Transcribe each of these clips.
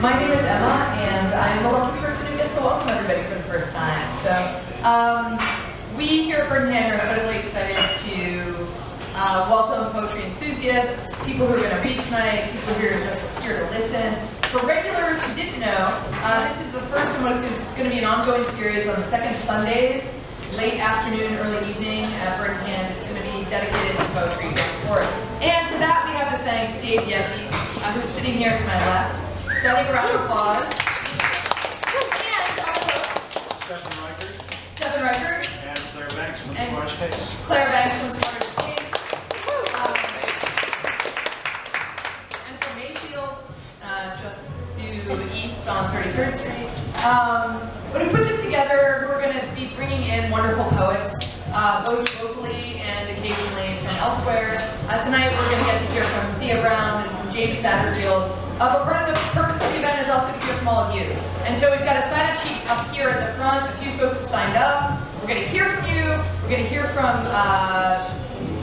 My name is Emma, and I'm the lucky person who gets to welcome everybody for the first time. So, we here at Bird in Hand are incredibly excited to welcome poetry enthusiasts, people who are going to read tonight, people who are just here to listen. For regulars who didn't know, this is the first of what is going to be an ongoing series on the second Sundays, late afternoon, early evening at Bird's Hand. It's going to be dedicated to poetry going forward. And for that, we have to thank Dave Yezzi, who's sitting here to my left. So I think a round of applause. And our host, Stephen Reichert. And Claire Banks from Smarter Space. Claire Banks from Smarter Space. And from Mayfield, just due east on 33rd Street. But we put this together, we're going to be bringing in wonderful poets, both locally and occasionally from elsewhere. Tonight we're going to get to hear from Thea Brown and from James Satterfield. But part of the purpose of the event is also to hear from all of you. And so we've got a sign-up sheet up here at the front. A few folks have signed up. We're going to hear from you. We're going to hear from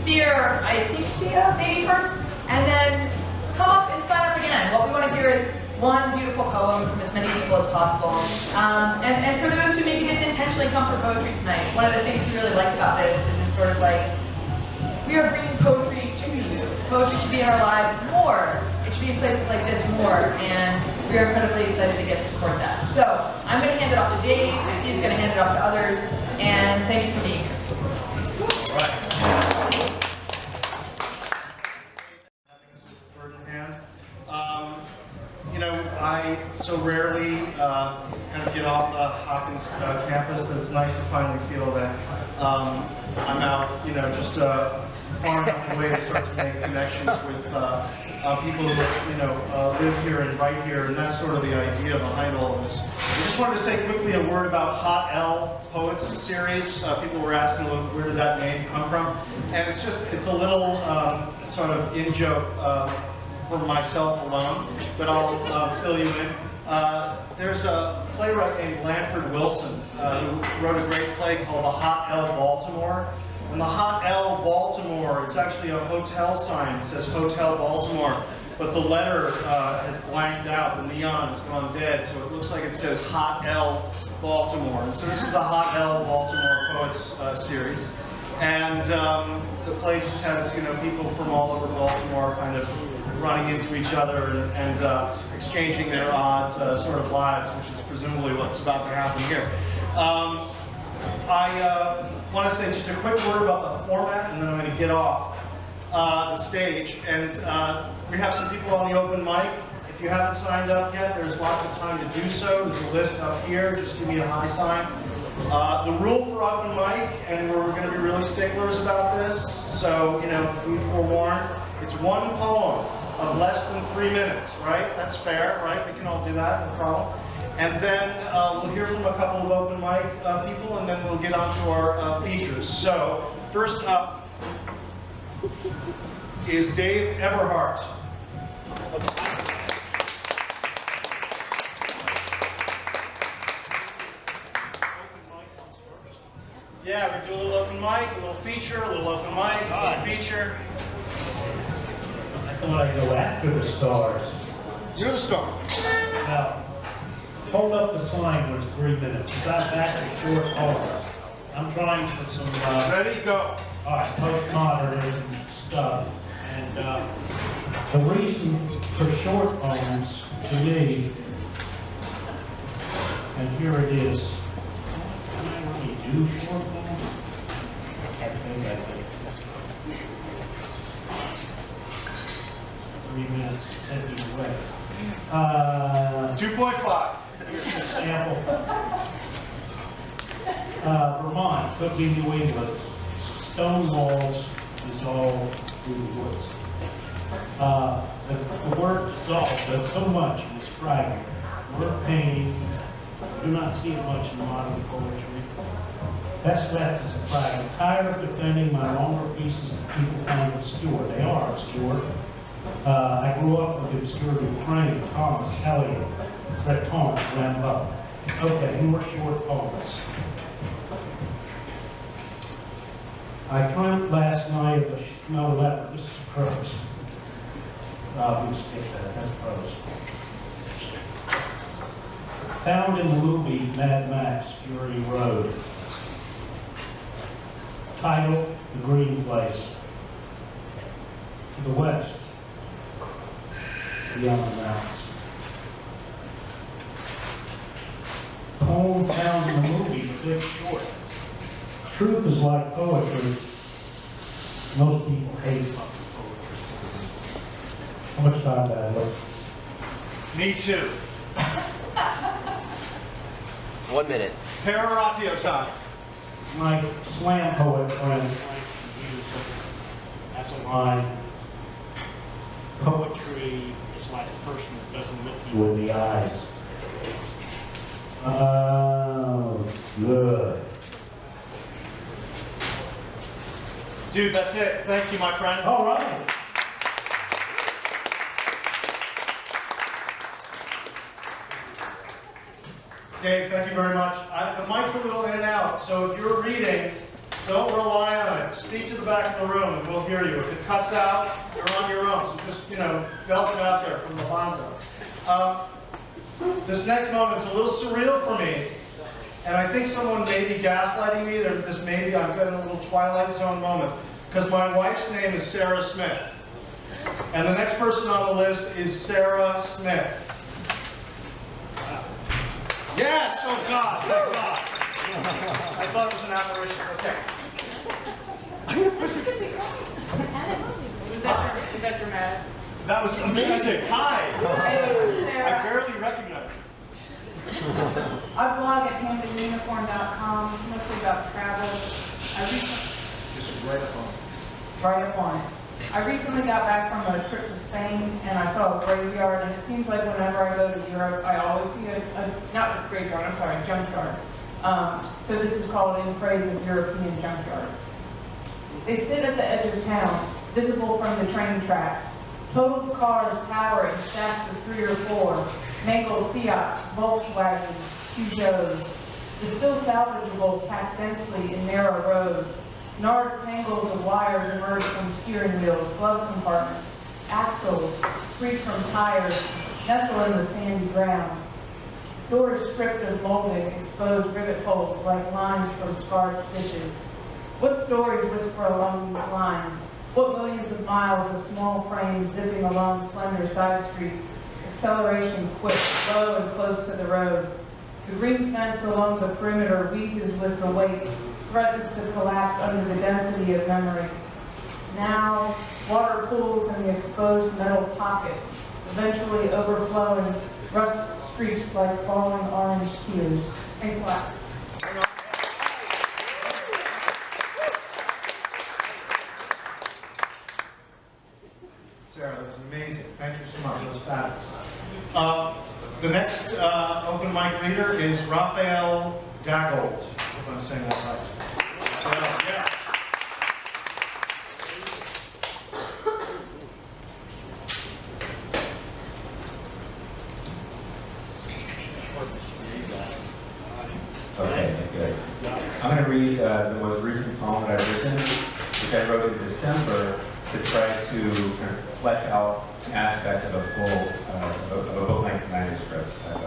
Thea, I think Thea, maybe first. And then come up and sign up again. What we want to hear is one beautiful poem from as many people as possible. And for those who maybe didn't intentionally come for poetry tonight, one of the things we really like about this is it's sort of like, we are bringing poetry to you. Poetry should be in our lives more. It should be in places like this more. And we are incredibly excited to get to support that. So I'm going to hand it off to Dave, and he's going to hand it off to others. And thank you for being here. All right. Bird in Hand. You know, I so rarely kind of get off the Hopkins campus that it's nice to finally feel that I'm out, you know, just far enough away to start to make connections with people that, you know, live here and write here, and that's sort of the idea behind all of this. I just wanted to say quickly a word about Hot L Poets series. People were asking, where did that name come from? And it's just, it's a little sort of in-joke for myself alone, but I'll fill you in. There's a playwright named Lanford Wilson who wrote a great play called The Hot L Baltimore. And the Hot L Baltimore, it's actually a hotel sign. It says Hotel Baltimore, but the letter has blanked out. The neon has gone dead, so it looks like it says Hot L Baltimore. And so this is the Hot L Baltimore Poets series. And the play just has, you know, people from all over Baltimore kind of running into each other and exchanging their odd sort of lives, which is presumably what's about to happen here. I want to say just a quick word about the format, and then I'm going to get off the stage. And we have some people on the open mic. If you haven't signed up yet, there's lots of time to do so. There's a list up here. Just give me a high sign. The rule for open mic, and we're going to be really sticklers about this, so, you know, be forewarned, it's one poem of less than 3 minutes, right? That's fair, right? We can all do that, no problem. And then we'll hear from a couple of open mic people, and then we'll get on to our features. So, first up is Dave Eberhardt. Yeah, we do a little open mic, a little feature, a little open mic, a little feature. I thought I'd go after the stars. You're the star. Now, hold up the sign was 3 minutes. Got back to short poems. I'm trying for some Ready, go. all right, postmodernism stuff. And the reason for short poems to me, and here it is. Can I really do short poems? I think I did. 3 minutes to take it away. 2.5. Sample. Vermont, could be New England. Stone walls dissolve through the woods. The word dissolve does so much in this fragment. Word painting, do not see it much in modern poetry. Best left is a fragment. Tired of defending my longer pieces that people find obscure. They are obscure. I grew up with obscure Ukraine, Thomas, Eliot, Breton, Rimbaud. Okay, more short poems. I dreamt last night of a snow leopard. This is prose. We'll skip that. That's prose. Found in the movie Mad Max Fury Road. Title, The Green Place. To the west, beyond the mountains. Poem found in the movie The Big Short. Truth is like poetry. Most people hate fucking poetry. How much time did I look? Me too. 1 minute. Peroratio time. My slam poet friend likes to use it as a line. Poetry is like a person that doesn't look you in the eyes. Oh, good. Dude, that's it. Thank you, my friend. All right. Dave, thank you very much. The mic's a little in and out, so if you're reading, don't rely on it. Speak to the back of the room and we'll hear you. If it cuts out, you're on your own, so just, belch it out there from the bonzo. This next moment's a little surreal for me, and I think someone may be gaslighting me. I'm getting a little Twilight Zone moment, because my wife's name is Sarah Smith, and the next person on the list is Sarah Smith. Yes! Oh God! Thank God! I thought it was an apparition. Okay. Was that dramatic? That was amazing. Hi! Hey, I Sarah. barely recognize you. I blog at handedunicorn.com. It's mostly about travel. Just right up on. Right up on it. I recently got back from a trip to Spain and I saw a graveyard, and it seems like whenever I go to Europe, I always see not a graveyard, I'm sorry, a junkyard. So this is called In Praise of European Junkyards. They sit at the edge of town, visible from the train tracks. Totaled cars tower in stacks of 3 or 4, mangled Fiats, Volkswagens, Peugeots. The still salvageable packed densely in narrow rows. Gnarled tangles of wires emerge from steering wheels, glove compartments, axles, free from tires, nestle in the sandy ground. Doors stripped of molding expose rivet holes like lines from scarred stitches. What stories whisper along these lines? What millions of miles of small frames zipping along slender side streets, acceleration quick, low and close to the road. The green fence along the perimeter wheezes with the weight, threatens to collapse under the density of memory. Now, water pools in the exposed metal pockets, eventually overflowing, rust streaks like falling orange tears. Thanks a lot. Sarah, that was amazing. Thank you so much. That was fabulous. The next open mic reader is Raphael Daryl. If I'm saying that right. Yes. Okay, that's good. I'm going to read the most recent poem that I've written, which I wrote in December to try to kind of flesh out an aspect of a full, of a book-length manuscript. I've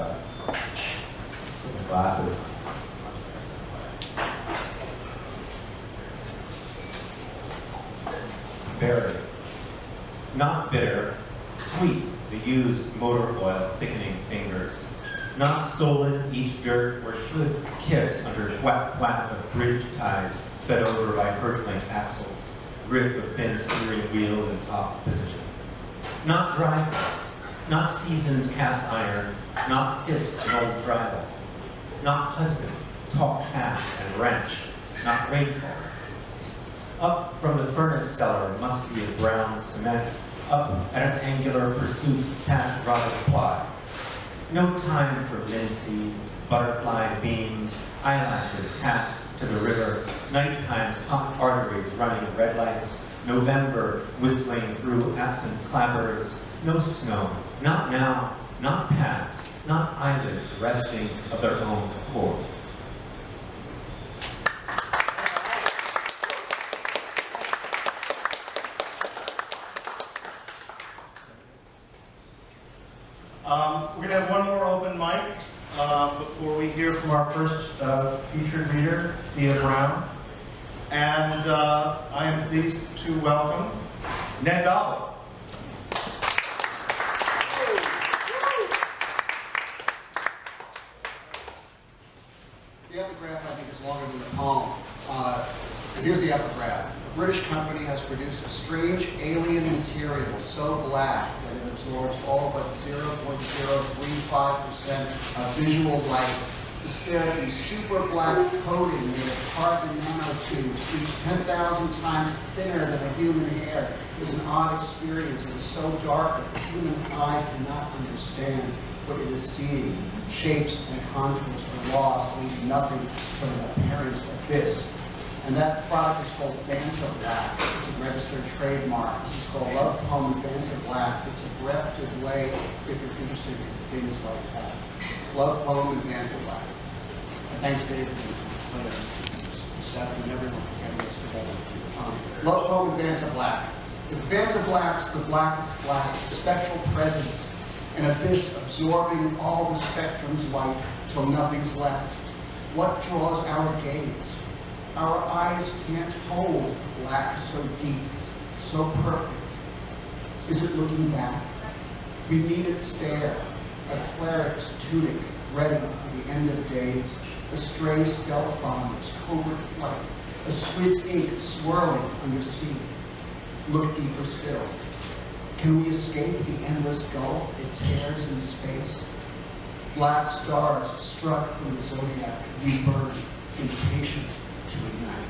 put my glasses. Berry. Not bitter, sweet, the used motor oil thickening fingers. Not stolen, each dirt or should kiss under whack whack of bridge ties sped over by hurtling axles, grip of thin steering wheel in top position. Not driver, not seasoned cast iron, not fist and old driver. Not husband, talk cast and wrench, not rainfall. Up from the furnace cellar, musty of brown cement, up at an angular pursuit past rotted ply. No time for linseed, butterfly beams, eyelashes cast to the river, nighttime's hot arteries running red lights, November whistling through absent clappers, no snow, not now, not past, not eyelids resting of their own accord. We're going to have one more open mic before we hear from our first featured reader, Thea Brown. And I am pleased to welcome Ned Dolly. The epigraph, I think, is longer than the poem. And here's the epigraph. A British company has produced a strange alien material so black that it absorbs all but 0.035% of visual light. Instead, a super black coating made of carbon nanotubes, each 10,000 times thinner than a human hair, is an odd experience. It is so dark that the human eye cannot understand what it is seeing. Shapes and contours are lost, leaving nothing but an apparent abyss. And that product is called Vanta Black. It's a registered trademark. This is called Love Poem Vanta Black. It's a breathtaking way if you're interested in things like that. Love Poem and Vanta Black. And thanks, Dave, and Steph and everyone for getting this together. Love Poem and Vanta Black. If Vanta Black's the blackest black, spectral presence, an abyss absorbing all the spectrum's light till nothing's left. What draws our gaze? Our eyes can't hold black so deep, so perfect. Is it looking back? We meet its stare, a cleric's tunic ready for the end of days, a stray stealth bomber's covert flight, a squid's ink swirling under sea. Look deeper still. Can we escape the endless gulf it tears in space? Black stars struck from the zodiac, we burn, impatient to ignite.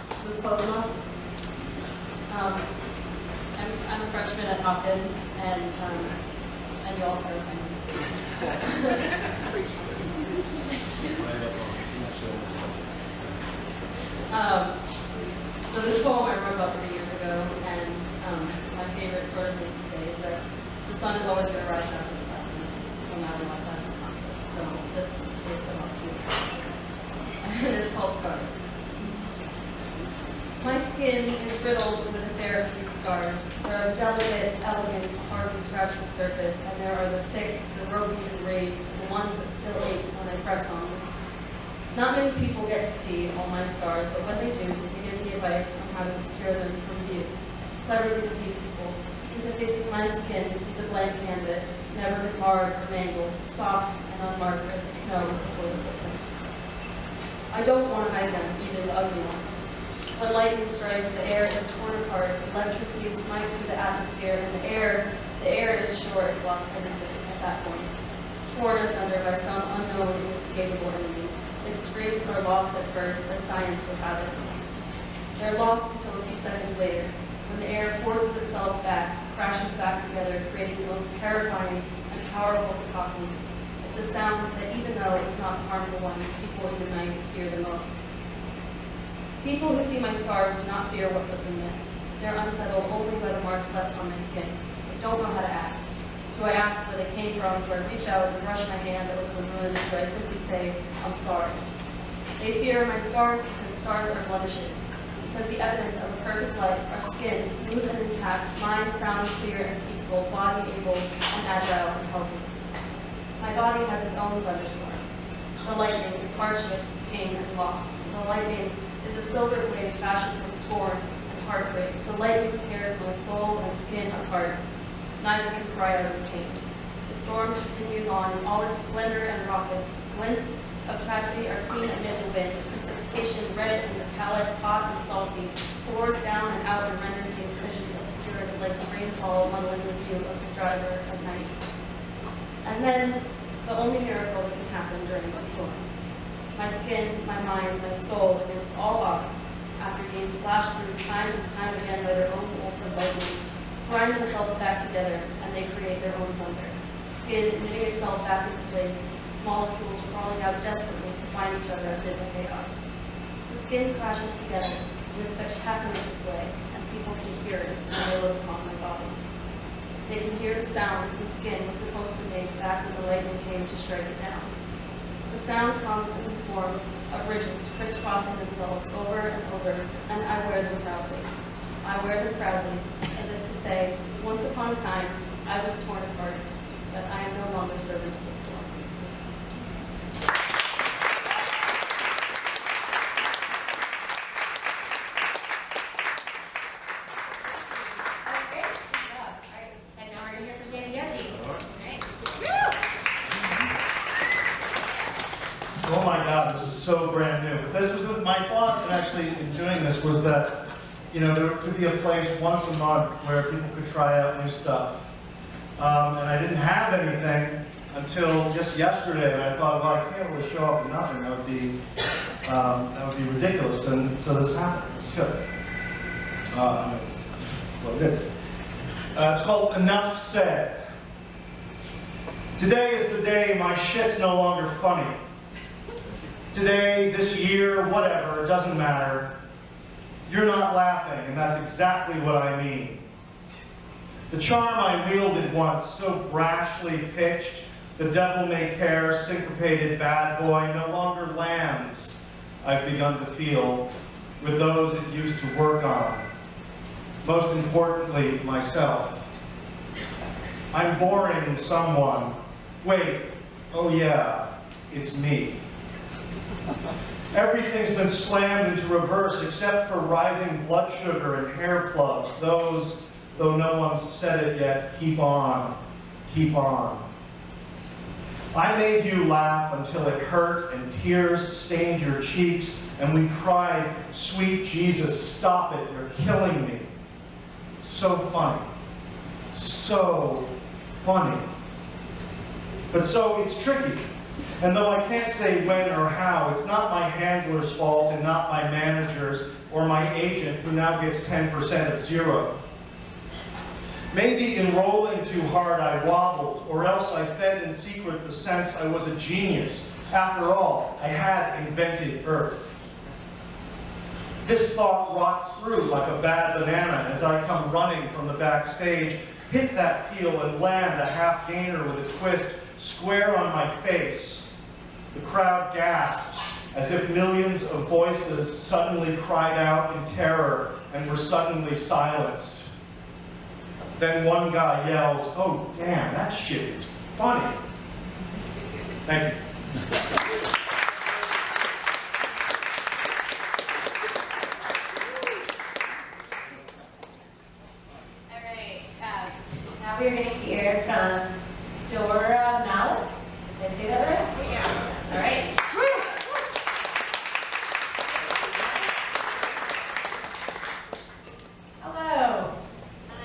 This is close enough. I'm a freshman at Hopkins, and you all started my So this poem I wrote about 3 years ago, and my favorite sort of things to say is that the sun is always going to rise after the clouds, no matter what. That's a concept. So this is about beautiful. It is called Scars. My skin is riddled with a fair few scars. There are delicate, elegant, hardly scratch the surface, and there are the thick, the ropey and raised, the ones that still ache when I press on them. Not many people get to see all my scars, but when they do, they give me advice on how to obscure them from view. Cleverly deceive people, because if they think my skin is a blank canvas, never marred or mangled, soft and unmarked as the snow before the footprints. I don't want to hide them, even the ugly ones. When lightning strikes, the air is torn apart, electricity smites through the atmosphere, and the air is sure has lost everything at that point. Torn asunder by some unknown, inescapable enemy. Its screams are lost at first, as science would have it. They're lost until a few seconds later, when the air forces itself back, crashes back together, creating the most terrifying and powerful cacophony. It's a sound that, even though it's not a harmful one, people in the night fear the most. People who see my scars do not fear what put them there. They're unsettled only by the marks left on my skin. They don't know how to act. Do I ask where they came from? Do I reach out and brush my hand over the wounds? Do I simply say, I'm sorry? They fear my scars because scars are blemishes. Because the evidence of a perfect life are skin, smooth and intact, mind sound, clear and peaceful, body able and agile and healthy. My body has its own thunderstorms. The lightning is hardship, pain, and loss. The lightning is a silver blade fashioned from scorn and heartbreak. The lightning tears my soul and skin apart. Neither can cry out of pain. The storm continues on in all its splendor and raucous. Glints of tragedy are seen amid the wind. Precipitation, red and metallic, hot and salty, pours down and out and renders the incisions obscured like the rainfall muddling the view of the driver at night. And then, the only miracle that can happen during a storm. My skin, my mind, my soul, against all odds, after being slashed through time and time again by their own bolts of lightning, grind themselves back together, and they create their own thunder. Skin knitting itself back into place, molecules crawling out desperately to find each other amid the chaos. The skin crashes together in a spectacular display, and people can hear it when they look upon my body. They can hear the sound the skin was supposed to make back when the lightning came to strike it down. The sound comes in the form of ridges crisscrossing themselves over and over, and I wear them proudly. I wear them proudly, as if to say, once upon a time, I was torn apart, but I am no longer servant to the storm. That's great. Good job. All right. And now we're going to hear from Dan and Jesse. All right. Oh my God, this is so brand new. But this was my thought, and actually in doing this, was that, you know, there could be a place once a month where people could try out new stuff. And I didn't have anything until just yesterday, and I thought, well, I can't really show up with nothing. That would be ridiculous. And so this happened. It's good. That's what I did. It's called Enough Said. Today is the day my shit's no longer funny. Today, this year, whatever, it doesn't matter. You're not laughing, and that's exactly what I mean. The charm I wielded once, so brashly pitched, the devil-may-care, syncopated bad boy, no longer lands, I've begun to feel, with those it used to work on. Most importantly, myself. I'm boring someone. Wait, oh yeah, it's me. Everything's been slammed into reverse except for rising blood sugar and hair plugs. Those, though no one's said it yet, keep on, keep on. I made you laugh until it hurt and tears stained your cheeks and we cried, sweet Jesus, stop it, you're killing me. So funny, so funny. But so it's tricky. And though I can't say when or how, it's not my handler's fault and not my manager's or my agent who now gets 10% of zero. Maybe in rolling too hard I wobbled, or else I fed in secret the sense I was a genius. After all, I had invented Earth. This thought rots through like a bad banana as I come running from the backstage, hit that peel and land a half-gainer with a twist square on my face. The crowd gasps as if millions of voices suddenly cried out in terror and were suddenly silenced. Then one guy yells, "Oh damn, that shit is funny." Thank you. All right. Now we're going to hear from Dora Malik. Did I say that right? Yeah. All right. Hello.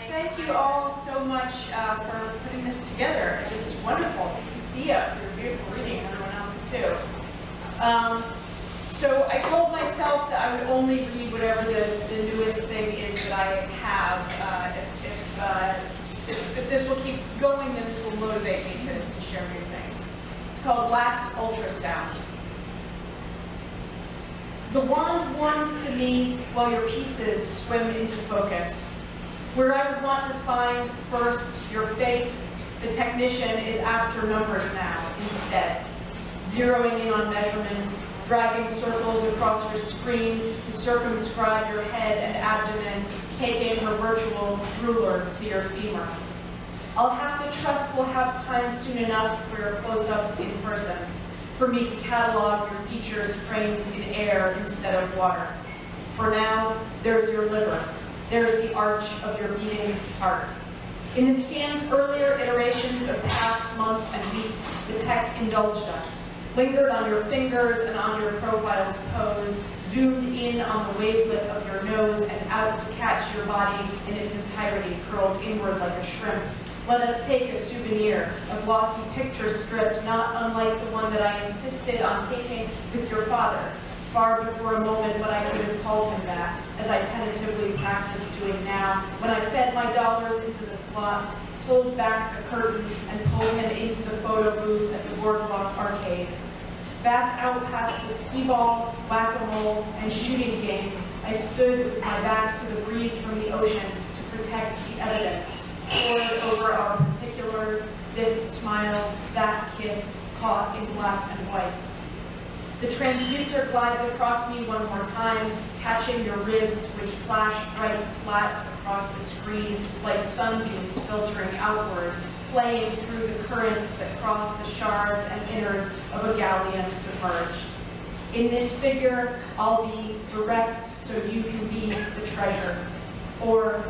Thank you all so much for putting this together. This is wonderful. Thank you, Thea, for your beautiful reading, and everyone else too. So I told myself that I would only read whatever the newest thing is that I have. If this will keep going, then this will motivate me to share new things. It's called Last Ultrasound. The wand warms to me while your pieces swim into focus. Where I would want to find first your face, the technician is after numbers now instead. Zeroing in on measurements, dragging circles across your screen to circumscribe your head and abdomen, taking her virtual ruler to your femur. I'll have to trust we'll have time soon enough for your close-ups in person, for me to catalog your features framed in air instead of water. For now, there's your liver. There's the arch of your beating heart. In the scan's earlier iterations of past months and weeks, the tech indulged us, lingered on your fingers and on your profile's pose, zoomed in on the wavelet of your nose and out to catch your body in its entirety curled inward like a shrimp. Let us take a souvenir, a glossy picture strip not unlike the one that I insisted on taking with your father, far before a moment when I could have called him that, as I tentatively practiced doing now, when I fed my dollars into the slot, pulled back the curtain, and pulled him into the photo booth at the Boardwalk Arcade. Back out past the skee-ball, whack-a-mole, and shooting games, I stood with my back to the breeze from the ocean to protect the evidence, poured over our particulars, this smile, that kiss, caught in black and white. The transducer glides across me one more time, catching your ribs, which flash bright slats across the screen like sunbeams filtering outward, playing through the currents that cross the shards and innards of a galleon submerged. In this figure, I'll be direct so you can be the treasure. Or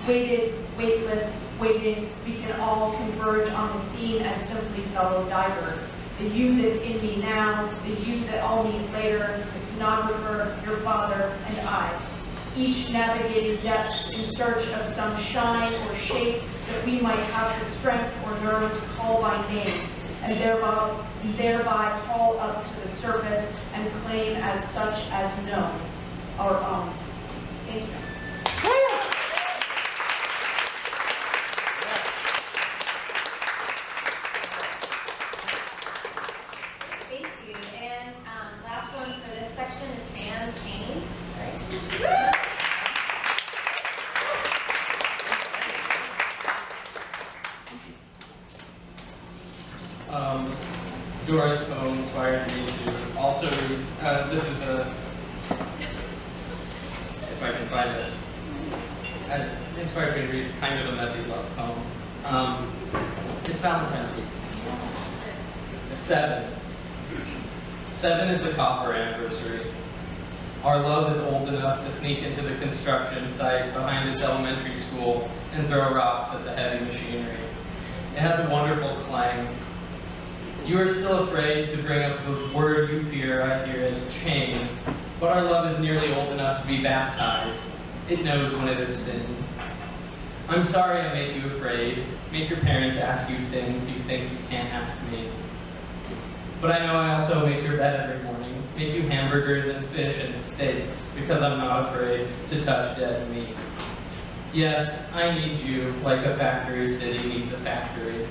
weighted, weightless, waiting, we can all converge on the scene as simply fellow divers. The you that's in me now, the you that I'll meet later, the sonographer, your father, and I. Each navigating depths in search of some shine or shape that we might have the strength or nerve to call by name, and thereby call up to the surface and claim as such as known, our own. Thank you. Thank you. And last one for this section is Sam Cheney. Dora's poem inspired me to also read, this is a, if I can find it, inspired me to read kind of a messy love poem. It's Valentine's week. 7. 7 is the copper anniversary. Our love is old enough to sneak into the construction site behind its elementary school and throw rocks at the heavy machinery. It has a wonderful clang. You are still afraid to bring up the word you fear I hear as chain, but our love is nearly old enough to be baptized. It knows when it is sin. I'm sorry I make you afraid, make your parents ask you things you think you can't ask me. But I know I also make your bed every morning, make you hamburgers and fish and steaks, because I'm not afraid to touch dead meat. Yes, I need you like a factory city needs a factory.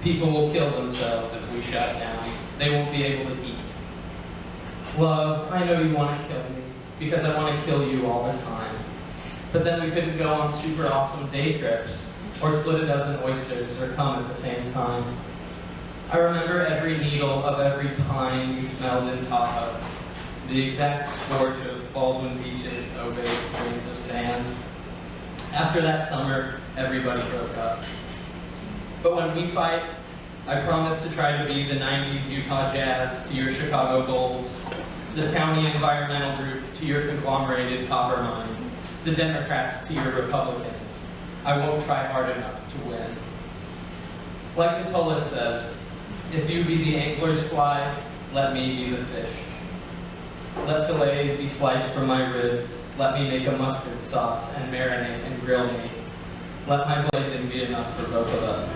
People will kill themselves if we shut down. They won't be able to eat. Love, I know you want to kill me, because I want to kill you all the time. But then we couldn't go on super awesome day trips, or split a dozen oysters, or come at the same time. I remember every needle of every pine you smelled in Tahoe, the exact scorch of Baldwin Beach's ovate grains of sand. After that summer, everybody broke up. But when we fight, I promise to try to be the 90s Utah Jazz to your Chicago Bulls, the Townie Environmental Group to your conglomerated copper mine, the Democrats to your Republicans. I won't try hard enough to win. Like Catullus says, if you be the angler's fly, let me be the fish. Let fillets be sliced from my ribs. Let me make a mustard sauce and marinate and grill me. Let my blazing be enough for both of us.